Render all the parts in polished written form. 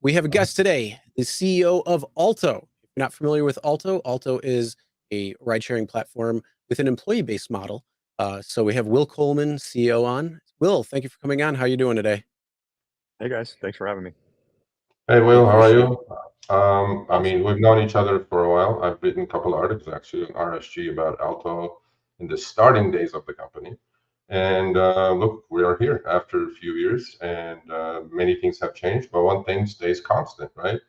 We have a guest today, the CEO of Alto. If you're not familiar with Alto, Alto is a ride-sharing platform with an employee-based model. So we have Will Coleman, CEO on. Will, thank you for coming on. How are you doing today? Hey guys, thanks for having me. Hey Will, how are appreciate you? We've known each other for a while. I've written a couple of articles actually on RSG about Alto in the starting days of the company. And look, we are here after a few years, and many things have changed, but one thing stays constant, right?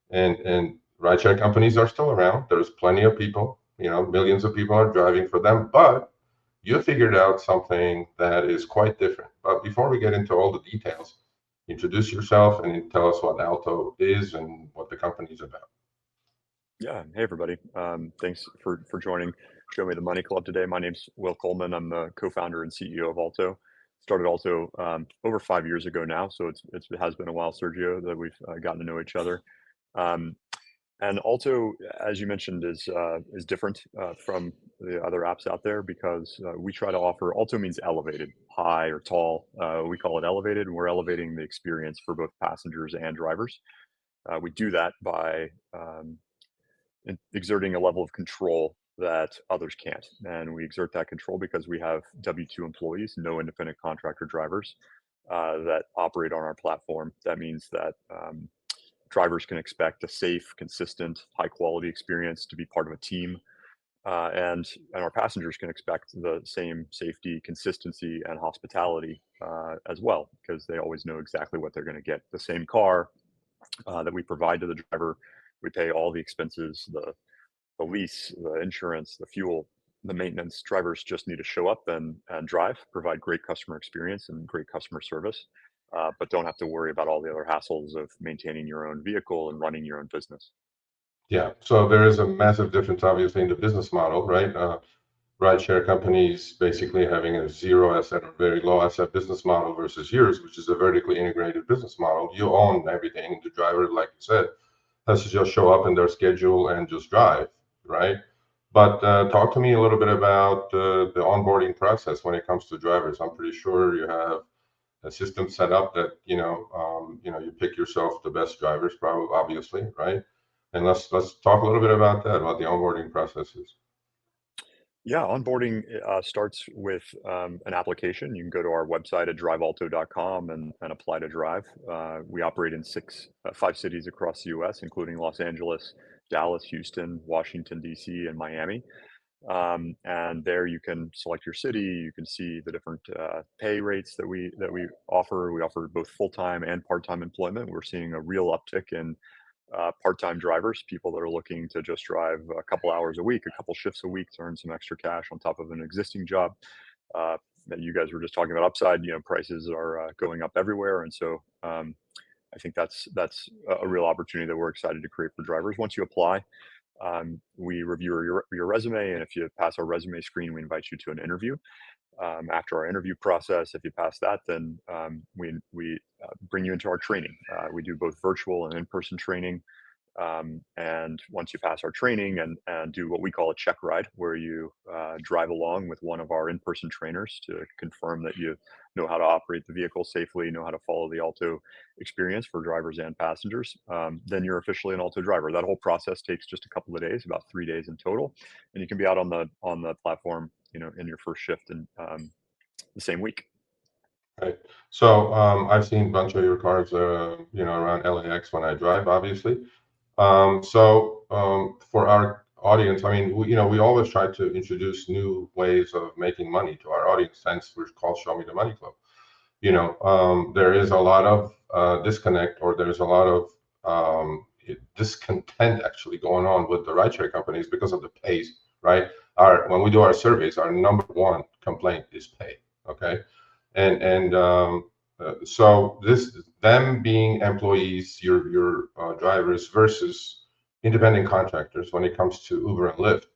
And rideshare companies are still around. There's plenty of people, millions of people are driving for them, but you figured out something that is quite different. But before we get into all the details, introduce yourself and tell us what Alto is and what the company is about. Yeah, hey everybody. Thanks for joining Show Me the Money Club today. My name's Will Coleman. I'm the co-founder and CEO of Alto. Started Alto over 5 years ago now, so it has been a while, Sergio, that we've gotten to know each other. And Alto, as you mentioned, is different from the other apps out there because we try to offer. Alto means elevated, high or tall. We call it elevated, and we're elevating the experience for both passengers and drivers. We do that by exerting a level of control that others can't, and we exert that control because we have W-2 employees, no independent contractor drivers that operate on our platform. That means that drivers can expect a safe, consistent, high-quality experience to be part of a team, and our passengers can expect the same safety, consistency, and hospitality as well, because they always know exactly what they're going to get. The same car that we provide to the driver, we pay all the expenses, the lease, the insurance, the fuel, the maintenance. Drivers just need to show up and drive, provide great customer experience and great customer service. But don't have to worry about all the other hassles of maintaining your own vehicle and running your own business. Yeah, so there is a massive difference, obviously, in the business model, right? Rideshare companies basically having a zero asset or very low asset business model versus yours, which is a vertically integrated business model. You own everything. The driver, like you said, has to just show up in their schedule and just drive, right? But talk to me a little bit about the onboarding process when it comes to drivers. I'm pretty sure you have a system set up that you pick yourself the best drivers, probably, obviously, right? And let's talk a little bit about that, what the onboarding process is. Yeah, onboarding starts with an application. You can go to our website at drivealto.com and apply to drive. We operate in 5 cities across the U.S., including Los Angeles, Dallas, Houston, Washington, D.C., and Miami. And there you can select your city. You can see the different pay rates that we offer. We offer both full-time and part-time employment. We're seeing a real uptick in part-time drivers, people that are looking to just drive a couple hours a week, a couple shifts a week to earn some extra cash on top of an existing job. That you guys were just talking about upside, prices are going up everywhere. And so I think that's a real opportunity that we're excited to create for drivers. Once you apply, we review your resume, and if you pass our resume screen, we invite you to an interview. After our interview process, if you pass that, then we bring you into our training. We do both virtual and in-person training. And once you pass our training and do what we call a check ride, where you drive along with one of our in-person trainers to confirm that you know how to operate the vehicle safely, know how to follow the Alto experience for drivers and passengers, then you're officially an Alto driver. That whole process takes just a couple of days, about 3 days in total, and you can be out on the platform, in your first shift in the same week. Right. So I've seen a bunch of your cars, around LAX when I drive, obviously. For our audience, I mean, we always try to introduce new ways of making money to our audience, hence we're called Show Me the Money Club. There is a lot of disconnect, or there's a lot of discontent actually going on with the rideshare companies because of the pays, right? When we do our surveys, our number one complaint is pay, okay? So them being employees, your drivers versus independent contractors when it comes to Uber and Lyft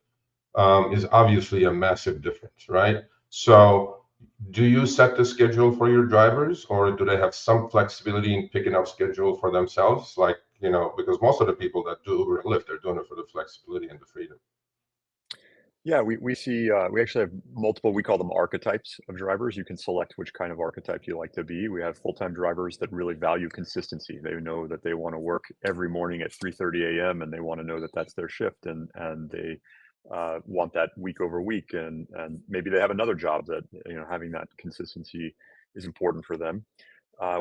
is obviously a massive difference, right? So do you set the schedule for your drivers, or do they have some flexibility in picking up schedule for themselves? Like, because most of the people that do Uber and Lyft are doing it for the flexibility and the freedom. Yeah, we see, we actually have multiple, we call them archetypes of drivers. You can select which kind of archetype you like to be. We have full-time drivers that really value consistency. They know that they want to work every morning at 3:30 a.m. and they want to know that that's their shift, and they want that week over week. And maybe they have another job that, having that consistency is important for them.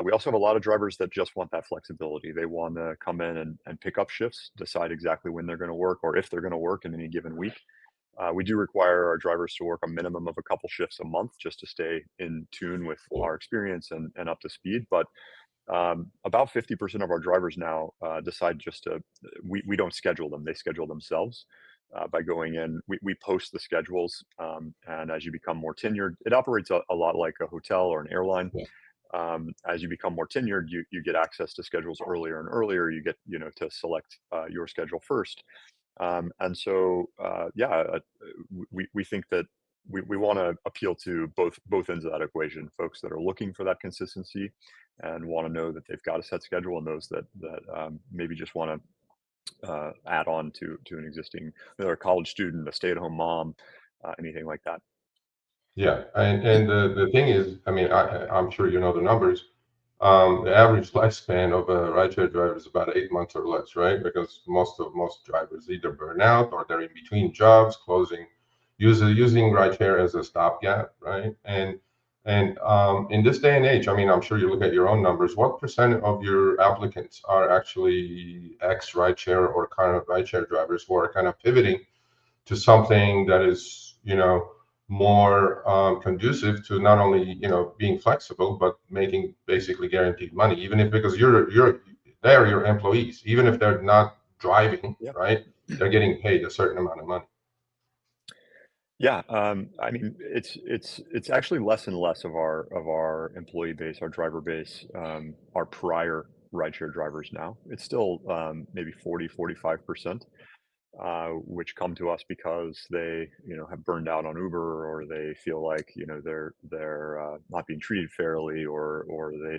We also have a lot of drivers that just want that flexibility. They want to come in and pick up shifts, decide exactly when they're going to work or if they're going to work in any given week. We do require our drivers to work a minimum of a couple shifts a month just to stay in tune with our experience and up to speed. But about 50% of our drivers now decide just to, we don't schedule them, they schedule themselves. By going in, we post the schedules, and as you become more tenured, it operates a lot like a hotel or an airline. Yeah. As you become more tenured, you get access to schedules earlier and earlier. You get, to select your schedule first. And so, we think that we want to appeal to both ends of that equation. Folks that are looking for that consistency and want to know that they've got a set schedule, and those that maybe just want to add on to an existing, whether a college student, a stay-at-home mom, anything like that. Yeah, and the thing is, I mean, I'm sure you know the numbers. The average lifespan of a rideshare driver is about 8 months or less, right? Because most drivers either burn out or they're in between jobs, using rideshare as a stopgap, right? And in this day and age, I mean, I'm sure you look at your own numbers. What percent of your applicants are actually ex-rideshare or current rideshare drivers who are kind of pivoting to something that is, more conducive to not only, being flexible, but making basically guaranteed money, even if, because they're your employees, even if they're not driving, Yeah. right? They're getting paid a certain amount of money. Yeah, I mean, it's actually less and less of our employee base, our driver base, are prior rideshare drivers now. It's still maybe 40-45%, which come to us because they, have burned out on Uber, or they feel like, they're not being treated fairly, or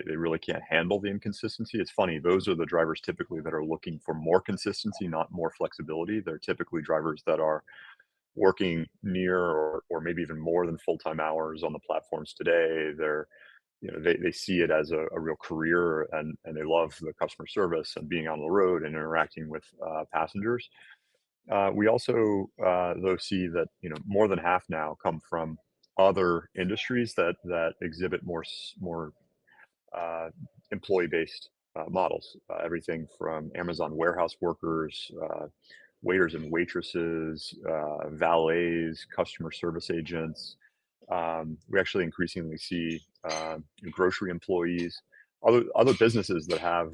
they really can't handle the inconsistency. It's funny, those are the drivers typically that are looking for more consistency, not more flexibility. They're typically drivers that are working near or maybe even more than full-time hours on the platforms today. They're, they see it as a real career, and they love the customer service and being on the road and interacting with passengers. We also, though, see that, more than half now come from other industries that exhibit more uh, employee-based models. Everything from Amazon warehouse workers, waiters and waitresses, valets, customer service agents. We actually increasingly see grocery employees, other businesses that have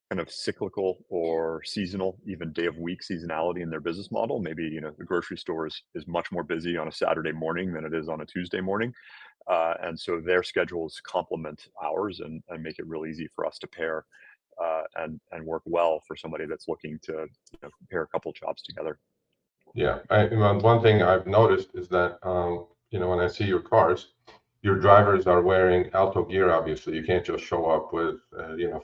kind of cyclical or seasonal, even day of week seasonality in their business model. Maybe, the grocery store is much more busy on a Saturday morning than it is on a Tuesday morning. And so their schedules complement ours, and make it real easy for us to pair and work well for somebody that's looking to, pair a couple jobs together. Yeah, one thing I've noticed is that, when I see your cars, your drivers are wearing Alto gear. Obviously, you can't just show up with,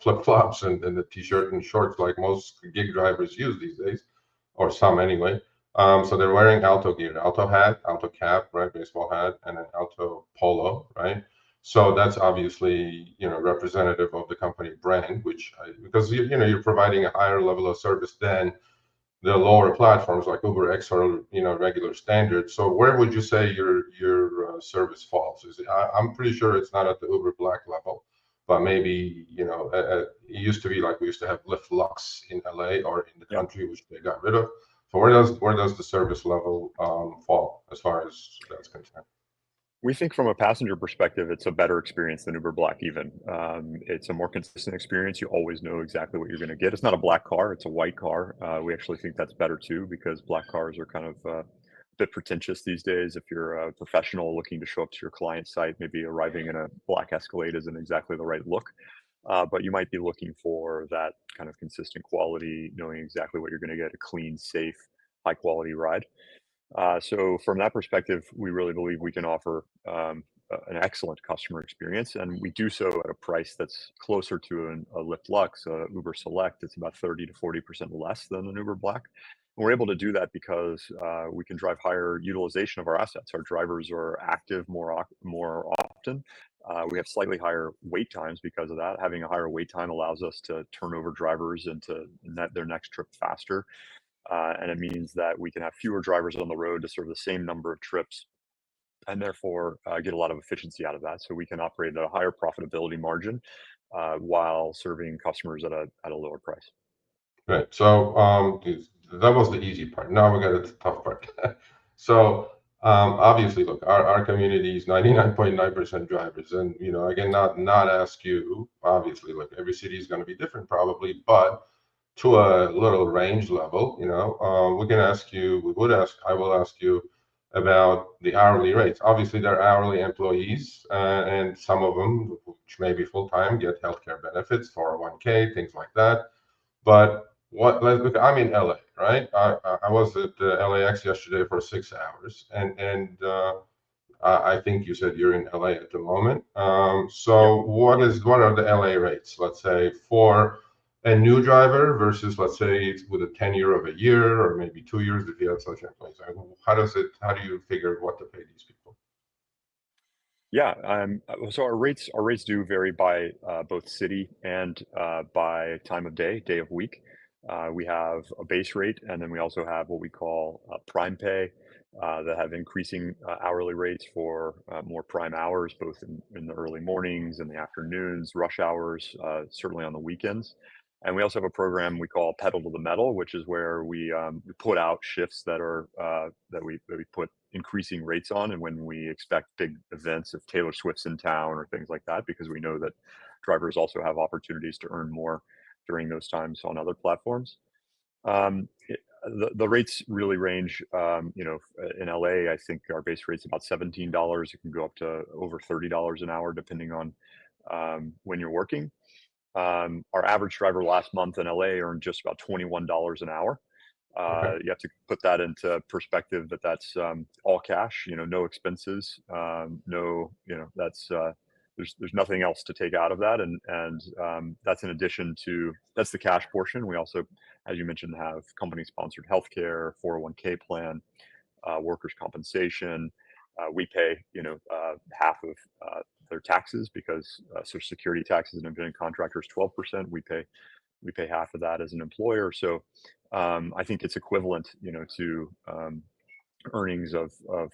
flip-flops and the t-shirt and shorts like most gig drivers use these days, or some anyway. So they're wearing Alto gear, Alto hat, Alto cap, right, baseball hat, and an Alto polo, right? So that's obviously, representative of the company brand, because you're providing a higher level of service than the lower platforms like Uber X or, regular standard. So where would you say your service falls? I'm pretty sure it's not at the Uber Black level, but maybe, it used to be like we used to have Lyft Lux in LA or in the Yeah. country, which they got rid of. So where does the service level fall as far as that's concerned? We think from a passenger perspective, it's a better experience than Uber Black even. It's a more consistent experience. You always know exactly what you're going to get. It's not a black car, it's a white car. We actually think that's better too, because black cars are kind of a bit pretentious these days. If you're a professional looking to show up to your client site, maybe arriving in a black Escalade isn't exactly the right look. But you might be looking for that kind of consistent quality, knowing exactly what you're going to get, a clean, safe, high quality ride. So from that perspective, we really believe we can offer an excellent customer experience, and we do so at a price that's closer to a Lyft Lux, Uber Select. It's about 30 to 40% less than an Uber Black. we're able to do that because we can drive higher utilization of our assets. Our drivers are active more often. We have slightly higher wait times because of that. Having a higher wait time allows us to turn over drivers into their next trip faster. And it means that we can have fewer drivers on the road to serve the same number of trips, and therefore get a lot of efficiency out of that. So we can operate at a higher profitability margin while serving customers at a lower price. Right. So that was the easy part. Now we got to the tough part. So obviously, look, our community is 99.9% drivers, and again, not ask you. Obviously, look, every city is going to be different, probably, but to a little range level, we can ask you. I will ask you about the hourly rates. Obviously, they're hourly employees, and some of them, which may be full time, get healthcare benefits, 401k, things like that. But let's look. I'm in LA, right? I was at LAX yesterday for 6 hours, and I think you said you're in LA at the moment. So what are the LA rates? Let's say for a new driver versus, let's say, with a tenure of a year or maybe 2 years if you have such employees. How do you figure what to pay these people? Yeah, so our rates do vary by both city and by time of day of week. We have a base rate, and then we also have what we call prime pay that have increasing hourly rates for more prime hours, both in the early mornings and the afternoons, rush hours, certainly on the weekends. And we also have a program we call Pedal to the Metal, which is where we put out shifts that we put increasing rates on, and when we expect big events, if Taylor Swift's in town or things like that, because we know that drivers also have opportunities to earn more during those times on other platforms. The rates really range. In LA, I think our base rate's about $17. It can go up to over $30 an hour, depending on when you're working. Our average driver last month in LA earned just about $21 an hour. Okay. You have to put that into perspective that's all cash, no expenses, there's nothing else to take out of that. And that's in addition to, that's the cash portion. We also, as you mentioned, have company sponsored healthcare, 401k plan, workers' compensation. We pay, half of their taxes because Social Security taxes and independent contractors 12%. We pay half of that as an employer. So I think it's equivalent, to earnings of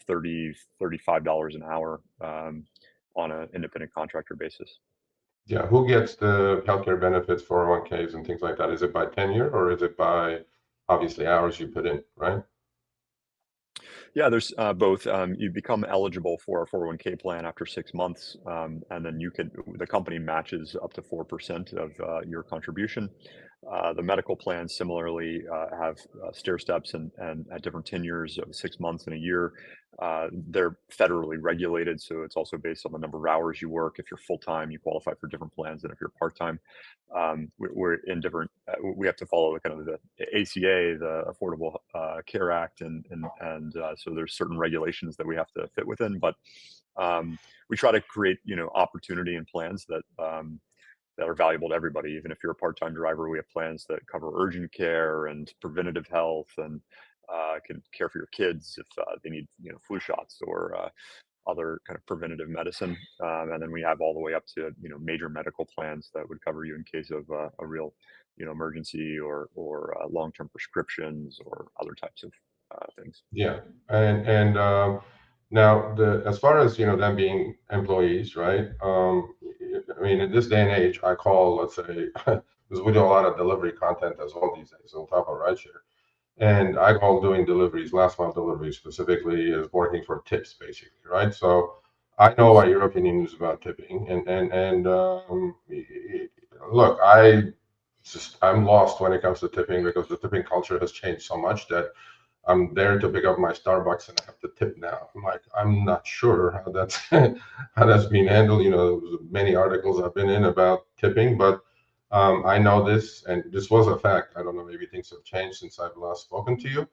$35 an hour on an independent contractor basis. Yeah. Who gets the healthcare benefits, 401ks, and things like that? Is it by tenure or is it by obviously hours you put in, right? Yeah, there's both. You become eligible for a 401k plan after 6 months, and then the company matches up to 4% of your contribution. The medical plans similarly have stair steps and at different tenures of 6 months and a year. They're federally regulated, so it's also based on the number of hours you work. If you're full time, you qualify for different plans than if you're part time. We're in different. We have to follow the kind of the ACA, the Affordable Care Act, and so there's certain regulations that we have to fit within. But we try to create opportunity and plans that are valuable to everybody. Even if you're a part-time driver, we have plans that cover urgent care and preventative health, and can care for your kids if they need flu shots or other kind of preventative medicine. And then we have all the way up to major medical plans that would cover you in case of a real emergency or long-term prescriptions or other types of things. Yeah. And now as far as them being employees, right? I mean, in this day and age, I call, let's say, because we do a lot of delivery content as well these days on top of RideShare. And I call doing deliveries, last mile deliveries specifically, is working for tips, basically, right? So I know what your opinion is about tipping, and look, I'm lost when it comes to tipping because the tipping culture has changed so much that I'm there to pick up my Starbucks and I have to tip now. I'm not sure how that's how that's being handled. Many articles I've been in about tipping, but I know this, and this was a fact. I don't know, maybe things have changed since I've last spoken to you.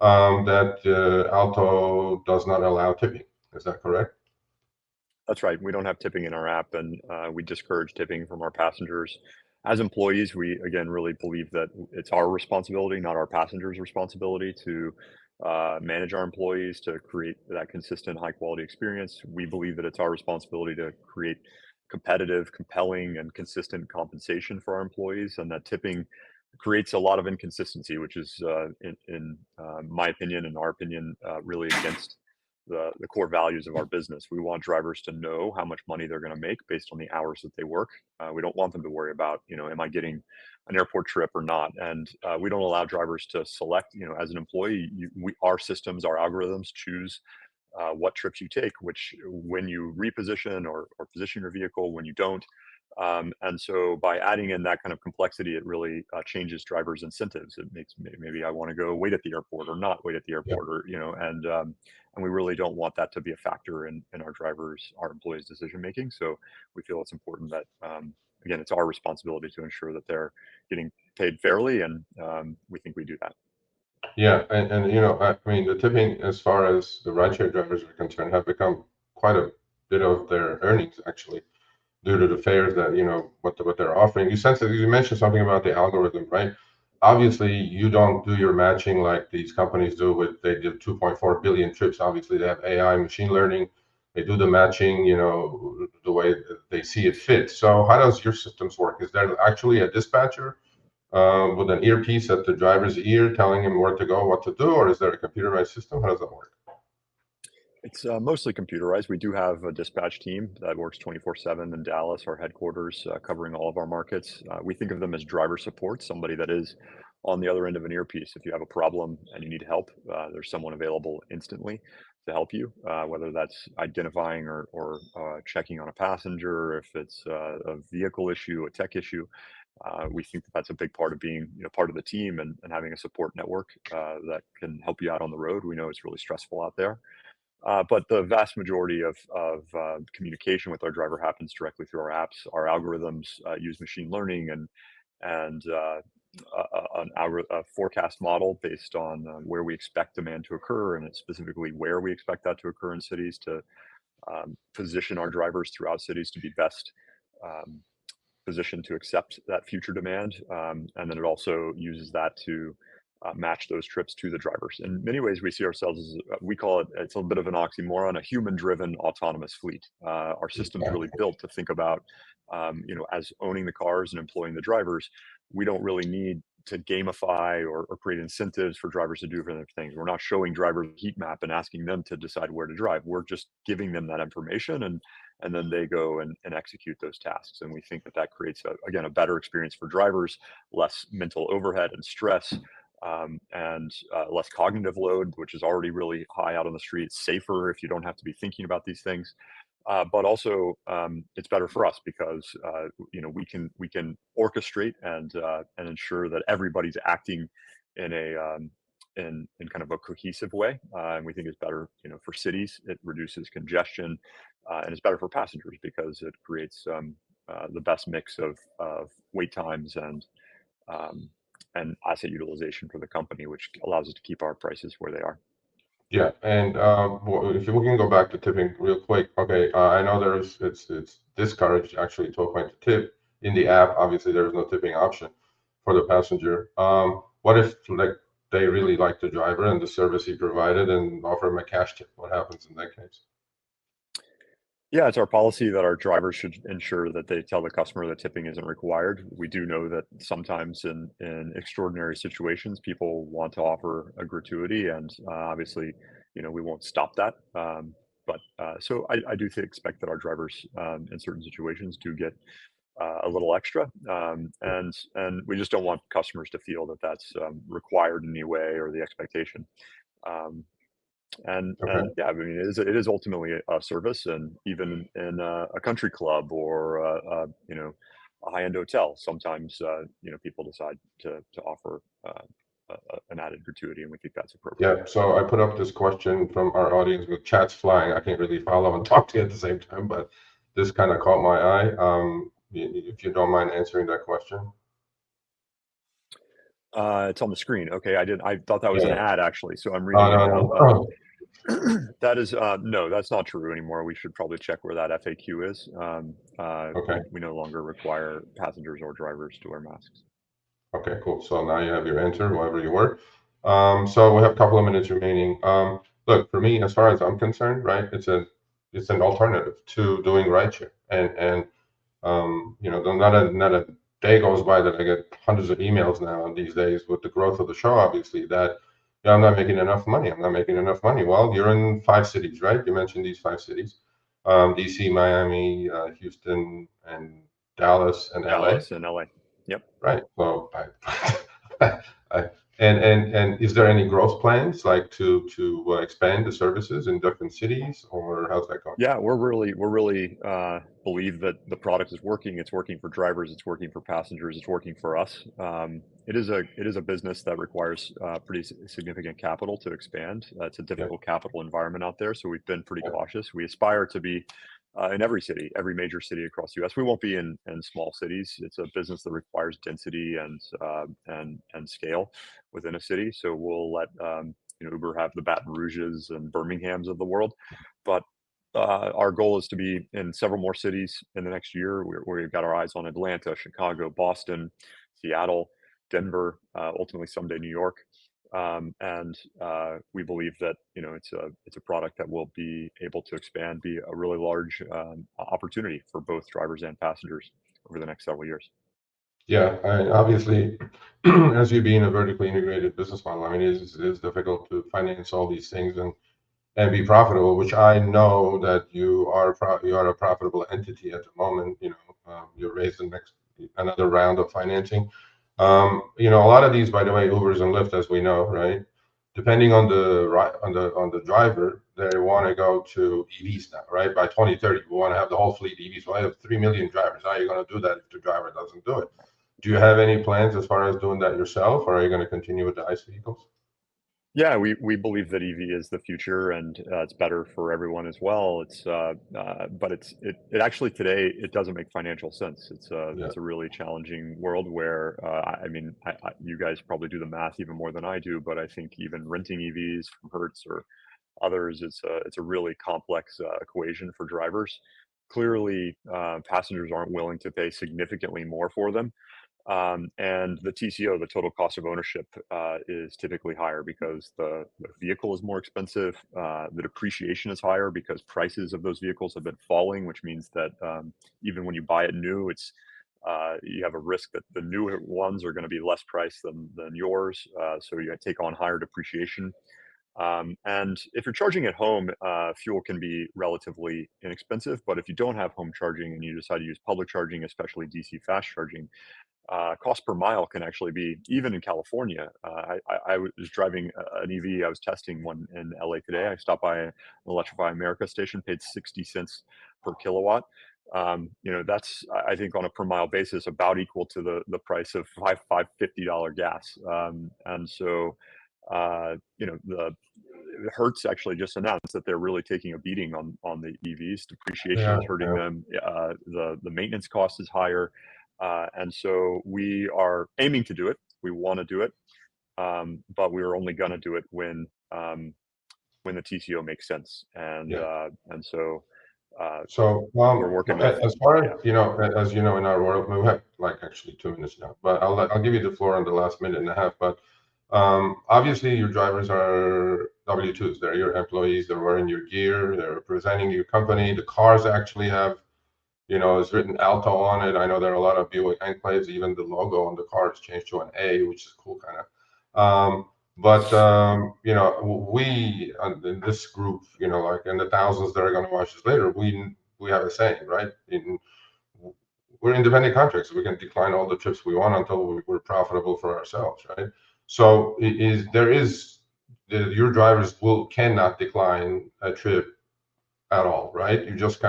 That Alto does not allow tipping. Is that correct? That's right. We don't have tipping in our app, and we discourage tipping from our passengers. As employees, we again really believe that it's our responsibility, not our passengers' responsibility, to manage our employees, to create that consistent, high quality experience. We believe that it's our responsibility to create competitive, compelling, and consistent compensation for our employees, and that tipping creates a lot of inconsistency, which is, in my opinion and our opinion, really against the core values of our business. We want drivers to know how much money they're going to make based on the hours that they work. We don't want them to worry about, am I getting an airport trip or not? And we don't allow drivers to select, as an employee, our systems, our algorithms choose what trips you take, which when you reposition or position your vehicle, when you don't. And so by adding in that kind of complexity, it really changes drivers' incentives. It makes maybe I want to go wait at the airport or not wait at the Yeah. airport, or and we really don't want that to be a factor in our employees' decision making. So we feel it's important that again, it's our responsibility to ensure that they're getting paid fairly, and we think we do that. Yeah, and I mean, the tipping, as far as the rideshare drivers are concerned, have become quite a bit of their earnings actually, due to the fares that what they're offering. You mentioned something about the algorithm, right? Obviously, you don't do your matching like these companies do. They did 2.4 billion trips. Obviously, they have AI, machine learning. They do the matching, the way that they see it fit. So, how does your systems work? Is there actually a dispatcher with an earpiece at the driver's ear telling him where to go, what to do, or is there a computerized system? How does that work? It's mostly computerized. We do have a dispatch team that works 24/7 in Dallas, our headquarters, covering all of our markets. We think of them as driver support, somebody that is on the other end of an earpiece. If you have a problem and you need help, there's someone available instantly to help you, whether that's identifying or checking on a passenger, if it's a vehicle issue, a tech issue. We think that that's a big part of being part of the team, and having a support network that can help you out on the road. We know it's really stressful out there. But the vast majority of communication with our driver happens directly through our apps. Our algorithms use machine learning and a forecast model based on where we expect demand to occur, and it's specifically where we expect that to occur in cities, to position our drivers throughout cities to be best um, positioned to accept that future demand. And then it also uses that to match those trips to the drivers. In many ways, we see ourselves as, we call it, it's a bit of an oxymoron, a human-driven autonomous fleet. Our system's really built to think about, as owning the cars and employing the drivers. We don't really need to gamify or create incentives for drivers to do different things. We're not showing drivers a heat map and asking them to decide where to drive. We're just giving them that information, and then they go and execute those tasks. And we think that creates, again, a better experience for drivers, less mental overhead and stress, and less cognitive load, which is already really high out on the street. It's safer if you don't have to be thinking about these things. But also, it's better for us because we can orchestrate and ensure that everybody's acting in a in kind of a cohesive way, and we think it's better, for cities. It reduces congestion, and it's better for passengers because it creates the best mix of wait times um, and asset utilization for the company, which allows us to keep our prices where they are. Yeah, and if we can go back to tipping real quick. Okay, I know it's discouraged actually to a point to tip in the app. Obviously, there is no tipping option for the passenger. What if like they really like the driver and the service he provided and offer him a cash tip? What happens in that case? Yeah, it's our policy that our drivers should ensure that they tell the customer that tipping isn't required. We do know that sometimes in extraordinary situations, people want to offer a gratuity, and obviously, we won't stop that. But so I do expect that our drivers, in certain situations, do get a little extra, and we just don't want customers to feel that that's required in any way, or the expectation. Um, and Okay. yeah, I mean, it is ultimately a service, and even in a country club or a high-end hotel, sometimes people decide to offer an added gratuity, and we think that's appropriate. Yeah, so I put up this question from our audience with chats flying. I can't really follow and talk to you at the same time, but this kind of caught my eye. If you don't mind answering that question. It's on the screen. Okay, I thought that was an Yeah. ad actually, so I'm Oh, reading it no, now. no. That is no, that's not true anymore. We should probably check where that FAQ is. Okay. We no longer require passengers or drivers to wear masks. Okay, cool. So now you have your answer, whoever you were. So we have a couple of minutes remaining. Look, for me, as far as I'm concerned, right, it's an alternative to doing rideshare, and you know, not a day goes by that I get hundreds of emails now these days with the growth of the show, obviously, that I'm not making enough money. I'm not making enough money. Well, you're in 5 cities, right? You mentioned these 5 cities, DC, Miami, Houston, and Dallas, and LA. Dallas and LA. Yep. Right. Well, I, and is there any growth plans like to expand the services in different cities, or how's that going? Yeah, we're really believe that the product is working. It's working for drivers. It's working for passengers. It's working for us. It is a business that requires pretty significant capital to expand. It's a difficult capital environment out there, so we've been pretty cautious. We aspire to be in every city, every major city across the U.S. We won't be in small cities. It's a business that requires density and scale within a city. So we'll let Uber have the Baton Rouges and Birminghams of the world, but our goal is to be in several more cities in the next year. We've got our eyes on Atlanta, Chicago, Boston, Seattle, Denver, ultimately someday New York. And we believe that it's a product that will be able to expand, be a really large opportunity for both drivers and passengers over the next several years. Yeah, obviously, as you being a vertically integrated business model, I mean, it is difficult to finance all these things and be profitable, which I know that you are a profitable entity at the moment. You're raising another round of financing. A lot of these, by the way, Ubers and Lyft, as we know, right? Depending on the driver, they want to go to EVs now, right? By 2030, we want to have the whole fleet EVs. So I have 3 million drivers. How are you going to do that if the driver doesn't do it? Do you have any plans as far as doing that yourself, or are you going to continue with the ICE vehicles? Yeah, we believe that EV is the future, and it's better for everyone as well. But it actually today it doesn't make financial sense. It's a really challenging world where you guys probably do the math even more than I do, but I think even renting EVs from Hertz or others, it's a really complex equation for drivers. Clearly, passengers aren't willing to pay significantly more for them. And the TCO, the total cost of ownership, is typically higher because the vehicle is more expensive. The depreciation is higher because prices of those vehicles have been falling, which means that even when you buy it new, you have a risk that the newer ones are going to be less priced than yours. So you take on higher depreciation. And if you're charging at home, fuel can be relatively inexpensive. But if you don't have home charging and you decide to use public charging, especially DC fast charging, cost per mile can actually be, even in California. I was driving an EV. I was testing one in LA today. I stopped by an Electrify America station, paid 60 cents per kilowatt. That's, I think, on a per mile basis, about equal to the price of $5.50 gas. And so, the Hertz actually just announced that they're really taking a beating on the EVs. Depreciation is hurting them. The maintenance cost is higher. And so we are aiming to do it. We want to do it, but we're only going to do it when the TCO makes sense. And so we're working with, as far as as you know, in our world, we have like actually 2 minutes now, but I'll give you the floor on the last minute and a half. But obviously, your drivers are W-2s. They're your employees. They're wearing your gear. They're representing your company. The cars actually have, it's written Alto on it. I know there are a lot of Buick enclaves. Even the logo on the car has changed to an A, which is cool, kind of. We in this group, like in the thousands that are going to watch this later, we have a saying, right? We're independent contractors. We can decline all the trips we want until we're profitable for ourselves, right? So your drivers cannot decline a trip at all, right? You just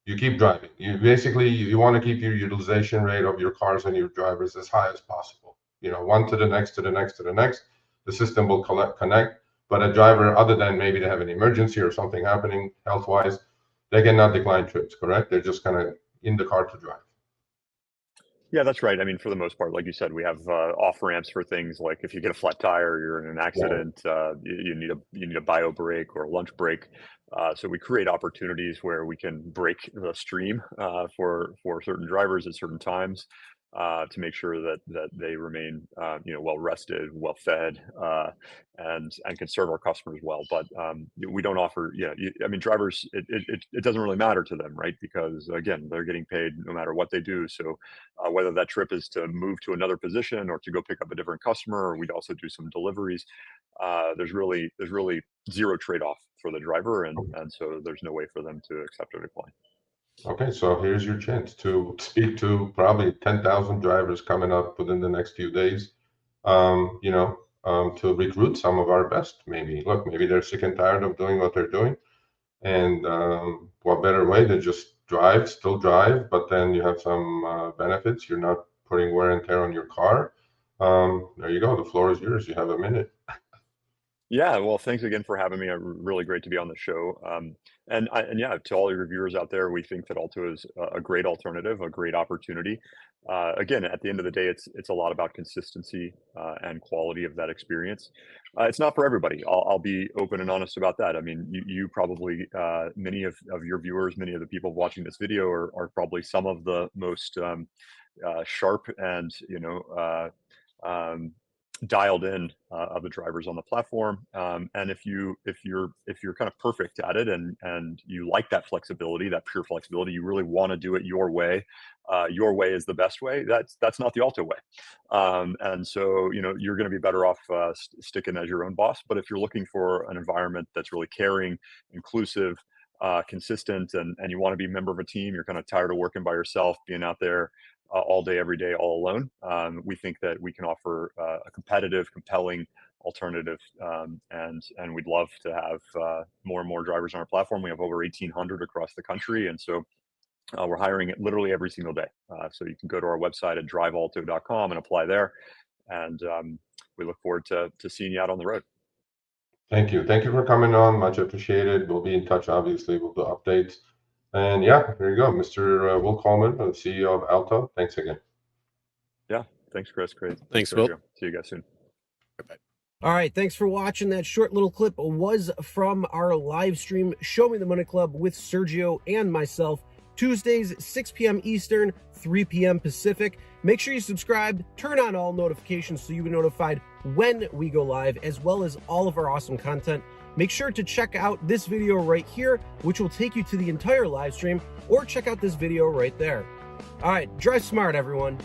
you keep driving. You want to keep your utilization rate of your cars and your drivers as high as possible. One to the next, to the next, to the next. The system will connect. But a driver, other than maybe they have an emergency or something happening health-wise, they cannot decline trips, correct? They're just in the car to drive. Yeah, that's right. I mean, for the most part, like you said, we have off ramps for things like if you get a flat tire, you're in an accident, you need a bio break or a lunch break. So we create opportunities where we can break the stream for certain drivers at certain times to make sure that they remain well rested, well fed, and can serve our customers well. But we don't offer. I mean, drivers. It doesn't really matter to them, right? Because again, they're getting paid no matter what they do. So whether that trip is to move to another position or to go pick up a different customer, or we'd also do some deliveries. There's really zero trade-off for the driver, and so there's no way for them to accept or decline. Okay, so here's your chance to speak to probably 10,000 drivers coming up within the next few days. To recruit some of our best. Maybe maybe they're sick and tired of doing what they're doing, and what better way to just still drive, but then you have some benefits. You're not putting wear and tear on your car. There you go. The floor is yours. You have a minute. Yeah, well, thanks again for having me. Really great to be on the show. And yeah, to all your viewers out there, we think that Alto is a great alternative, a great opportunity. Again, at the end of the day, it's a lot about consistency and quality of that experience. It's not for everybody. I'll be open and honest about that. I mean, you probably many of your viewers, many of the people watching this video are probably some of the most sharp and dialed in of the drivers on the platform. And if you're kind of perfect at it and you like that flexibility, that pure flexibility, you really want to do it your way. Your way is the best way. That's not the Alto way. And so you're going to be better off sticking as your own boss. But if you're looking for an environment that's really caring, inclusive, consistent, and you want to be a member of a team, you're kind of tired of working by yourself, being out there all day, every day, all alone. We think that we can offer a competitive, compelling alternative, and we'd love to have more and more drivers on our platform. We have over 1,800 across the country, and so we're hiring literally every single day. So you can go to our website at drivealto.com and apply there, and we look forward to seeing you out on the road. Thank you for coming on. Much appreciated. We'll be in touch. Obviously, we'll do updates. And yeah, there you go, Mr. Will Coleman, the CEO of Alto. Thanks again. Yeah, thanks, Chris. Great. Thanks, Will. See you guys soon. Bye. All right, thanks for watching. That short little clip was from our live stream, Show Me the Money Club with Sergio and myself, Tuesdays, 6 p.m. Eastern, 3 p.m. Pacific. Make sure you subscribe, turn on all notifications so you'll be notified when we go live, as well as all of our awesome content. Make sure to check out this video right here, which will take you to the entire live stream, or check out this video right there. All right, drive smart, everyone.